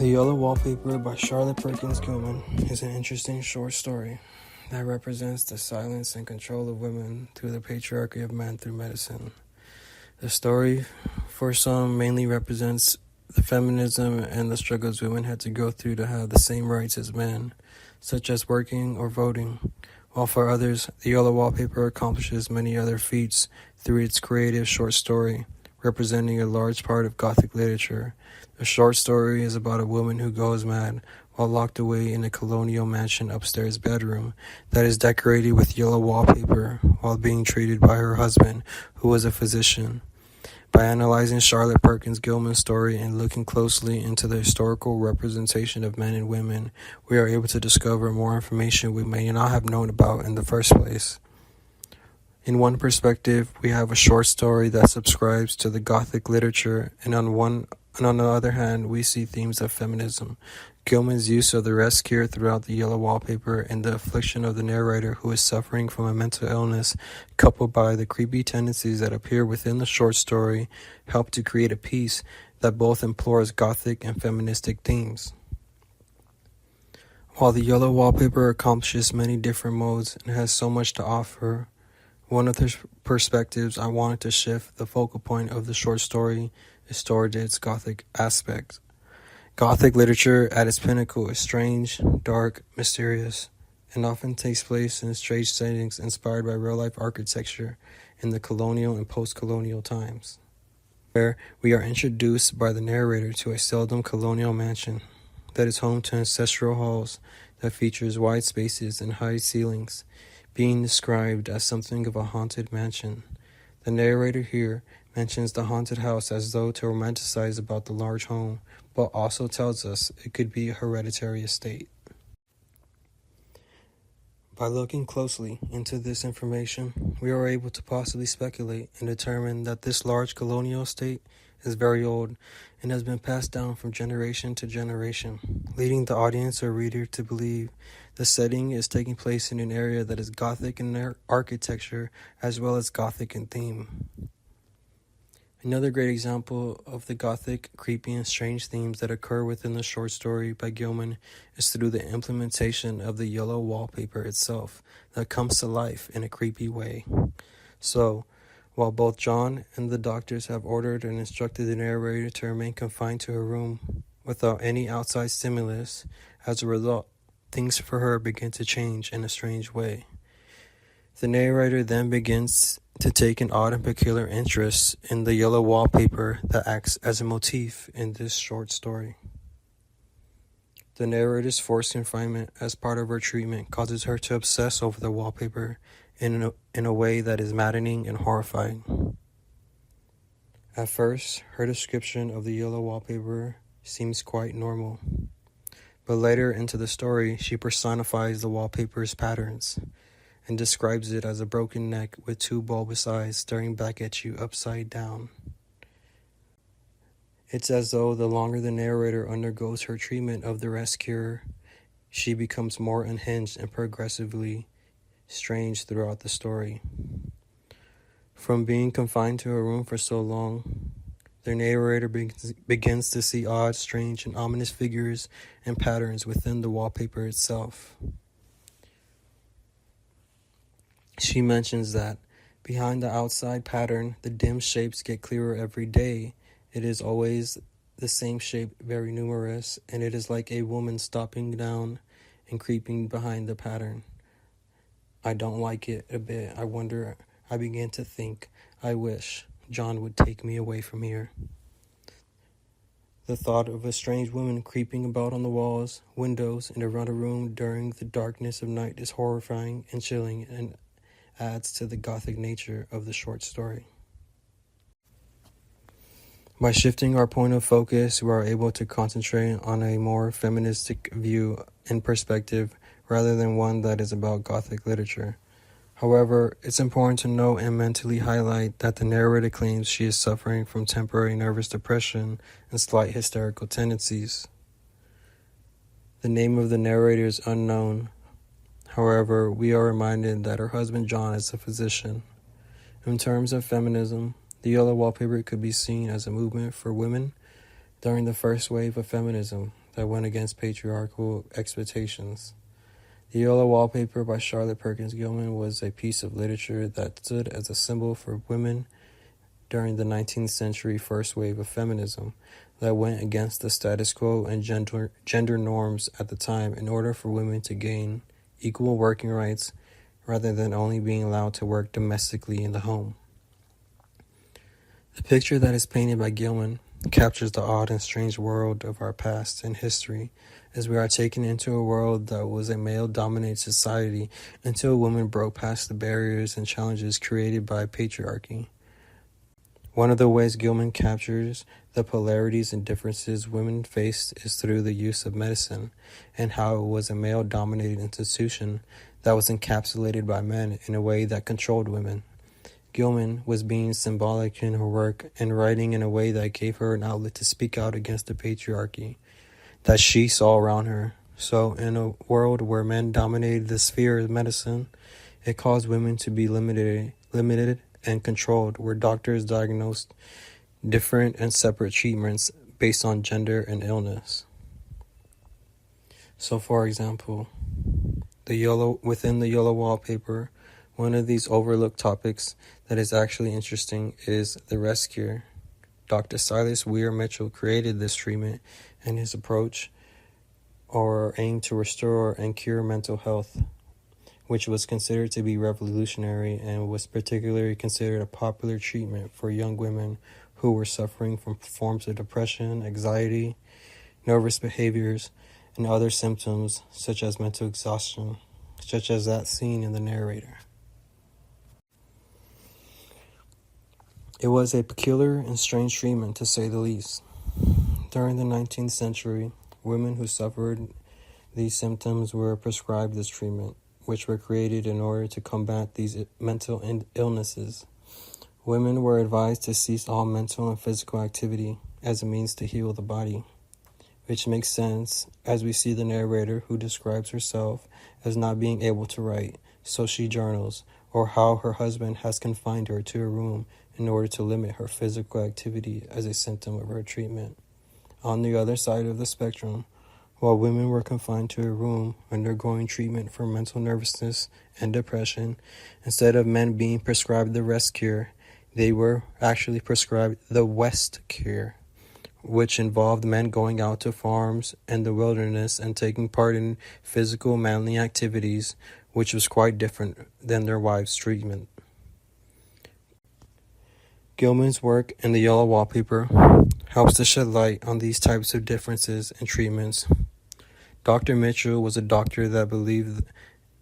The Yellow Wallpaper by Charlotte Perkins Gilman is an interesting short story that represents the silence and control of women through the patriarchy of men through medicine. The story, for some, mainly represents the feminism and the struggles women had to go through to have the same rights as men, such as working or voting, while for others, the Yellow Wallpaper accomplishes many other feats through its creative short story, representing a large part of Gothic literature. The short story is about a woman who goes mad while locked away in a colonial mansion upstairs bedroom that is decorated with yellow wallpaper while being treated by her husband, who was a physician. By analyzing Charlotte Perkins Gilman's story and looking closely into the historical representation of men and women, we are able to discover more information we may not have known about in the first place. In one perspective, we have a short story that subscribes to the Gothic literature, and on the other hand, we see themes of feminism. Gilman's use of the rescue throughout the Yellow Wallpaper and the affliction of the narrator who is suffering from a mental illness, coupled by the creepy tendencies that appear within the short story, help to create a piece that both implores Gothic and feministic themes. While the Yellow Wallpaper accomplishes many different modes and has so much to offer, one of the perspectives I wanted to shift the focal point of the short story is toward its Gothic aspect. Gothic literature at its pinnacle is strange, dark, mysterious, and often takes place in strange settings inspired by real-life architecture in the colonial and post-colonial times, where we are introduced by the narrator to a seldom colonial mansion that is home to ancestral halls that features wide spaces and high ceilings, being described as something of a haunted mansion. The narrator here mentions the haunted house as though to romanticize about the large home, but also tells us it could be a hereditary estate. By looking closely into this information, we are able to possibly speculate and determine that this large colonial estate is very old and has been passed down from generation to generation, leading the audience or reader to believe the setting is taking place in an area that is Gothic in architecture as well as Gothic in theme. Another great example of the Gothic, creepy, and strange themes that occur within the short story by Gilman is through the implementation of the yellow wallpaper itself that comes to life in a creepy way. So, while both John and the doctors have ordered and instructed the narrator to remain confined to her room without any outside stimulus, as a result, things for her begin to change in a strange way. The narrator then begins to take an odd and peculiar interest in the yellow wallpaper that acts as a motif in this short story. The narrator's forced confinement as part of her treatment causes her to obsess over the wallpaper in a way that is maddening and horrifying. At first, her description of the yellow wallpaper seems quite normal, but later into the story, she personifies the wallpaper's patterns and describes it as a broken neck with two bulbous eyes staring back at you upside down. It's as though the longer the narrator undergoes her treatment of the rescuer, she becomes more unhinged and progressively strange throughout the story. From being confined to a room for so long, the narrator begins to see odd, strange, and ominous figures and patterns within the wallpaper itself. She mentions that behind the outside pattern, the dim shapes get clearer every day. It is always the same shape, very numerous, and it is like a woman stopping down and creeping behind the pattern. I don't like it a bit. I begin to think, I wish John would take me away from here. The thought of a strange woman creeping about on the walls, windows, and around a room during the darkness of night is horrifying and chilling and adds to the Gothic nature of the short story. By shifting our point of focus, we are able to concentrate on a more feministic view and perspective rather than one that is about Gothic literature. However, it's important to note and mentally highlight that the narrator claims she is suffering from temporary nervous depression and slight hysterical tendencies. The name of the narrator is unknown. However, we are reminded that her husband John is a physician. In terms of feminism, the Yellow Wallpaper could be seen as a movement for women during the first wave of feminism that went against patriarchal expectations. The Yellow Wallpaper by Charlotte Perkins Gilman was a piece of literature that stood as a symbol for women during the 19th century first wave of feminism that went against the status quo and gender norms at the time in order for women to gain equal working rights rather than only being allowed to work domestically in the home. The picture that is painted by Gilman captures the odd and strange world of our past and history as we are taken into a world that was a male-dominated society until women broke past the barriers and challenges created by patriarchy. One of the ways Gilman captures the polarities and differences women faced is through the use of medicine and how it was a male-dominated institution that was encapsulated by men in a way that controlled women. Gilman was being symbolic in her work and writing in a way that gave her an outlet to speak out against the patriarchy that she saw around her. So in a world where men dominated the sphere of medicine, it caused women to be limited and controlled, where doctors diagnosed different and separate treatments based on gender and illness. So for example, within the Yellow Wallpaper, one of these overlooked topics that is actually interesting is the rest cure. Dr. Silas Weir Mitchell created this treatment, and his approach or aim to restore and cure mental health, which was considered to be revolutionary and was particularly considered a popular treatment for young women who were suffering from forms of depression, anxiety, nervous behaviors, and other symptoms such as mental exhaustion, such as that seen in the narrator. It was a peculiar and strange treatment, to say the least. During the 19th century, women who suffered these symptoms were prescribed this treatment, which were created in order to combat these mental illnesses. Women were advised to cease all mental and physical activity as a means to heal the body, which makes sense as we see the narrator who describes herself as not being able to write, so she journals, or how her husband has confined her to a room in order to limit her physical activity as a symptom of her treatment. On the other side of the spectrum, while women were confined to a room undergoing treatment for mental nervousness and depression, instead of men being prescribed the rest cure, they were actually prescribed the West cure, which involved men going out to farms and the wilderness and taking part in physical manly activities, which was quite different than their wives' treatment. Gilman's work in the Yellow Wallpaper helps to shed light on these types of differences in treatments. Dr. Mitchell was a doctor that believed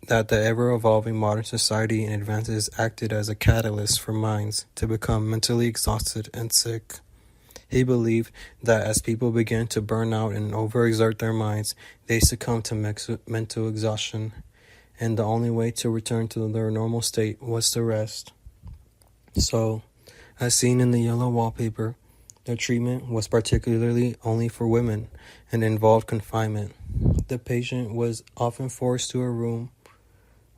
that the ever-evolving modern society and advances acted as a catalyst for minds to become mentally exhausted and sick. He believed that as people began to burn out and overexert their minds, they succumbed to mental exhaustion, and the only way to return to their normal state was to rest. So, as seen in the Yellow Wallpaper, the treatment was particularly only for women and involved confinement. The patient was often forced to a room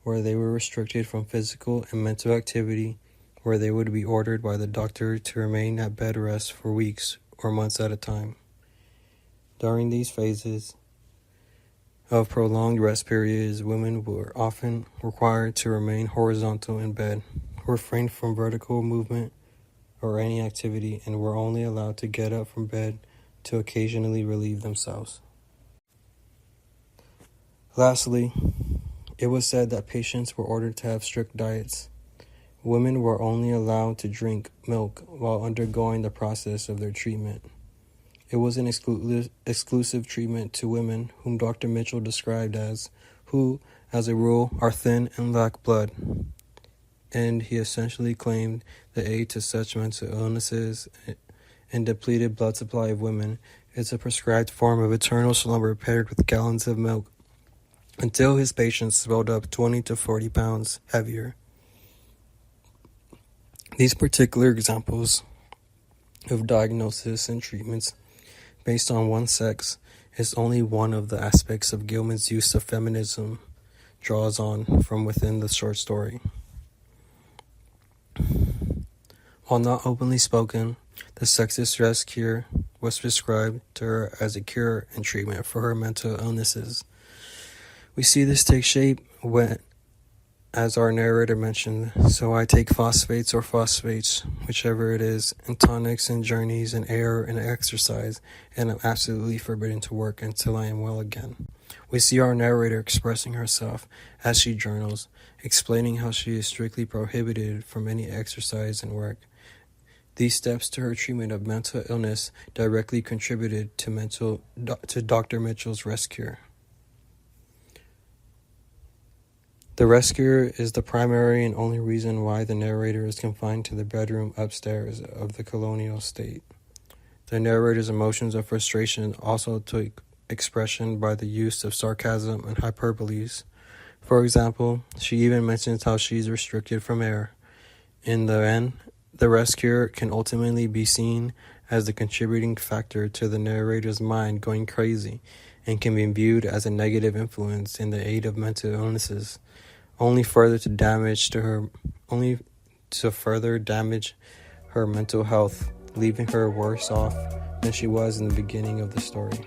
where they were restricted from physical and mental activity, where they would be ordered by the doctor to remain at bed rest for weeks or months at a time. During these phases of prolonged rest periods, women were often required to remain horizontal in bed, refrain from vertical movement or any activity, and were only allowed to get up from bed to occasionally relieve themselves. Lastly, it was said that patients were ordered to have strict diets. Women were only allowed to drink milk while undergoing the process of their treatment. It was an exclusive treatment to women whom Dr. Mitchell described as who, as a rule, are thin and lack blood. And he essentially claimed the aid to such mental illnesses and depleted blood supply of women is a prescribed form of eternal slumber paired with gallons of milk until his patients swelled up 20 to 40 pounds heavier. These particular examples of diagnosis and treatments based on one sex is only one of the aspects of Gilman's use of feminism draws on from within the short story. While not openly spoken, the sexist rest cure was prescribed to her as a cure and treatment for her mental illnesses. We see this take shape when, as our narrator mentioned, so I take phosphates, whichever it is, and tonics and journeys and air and exercise, and I'm absolutely forbidden to work until I am well again. We see our narrator expressing herself as she journals, explaining how she is strictly prohibited from any exercise and work. These steps to her treatment of mental illness directly contributed to Dr. Mitchell's rescue. The rescuer is the primary and only reason why the narrator is confined to the bedroom upstairs of the colonial state. The narrator's emotions of frustration also took expression by the use of sarcasm and hyperboles. For example, she even mentions how she is restricted from air. In the end, the rescuer can ultimately be seen as the contributing factor to the narrator's mind going crazy and can be viewed as a negative influence in the aid of mental illnesses, only to further damage her mental health, leaving her worse off than she was in the beginning of the story.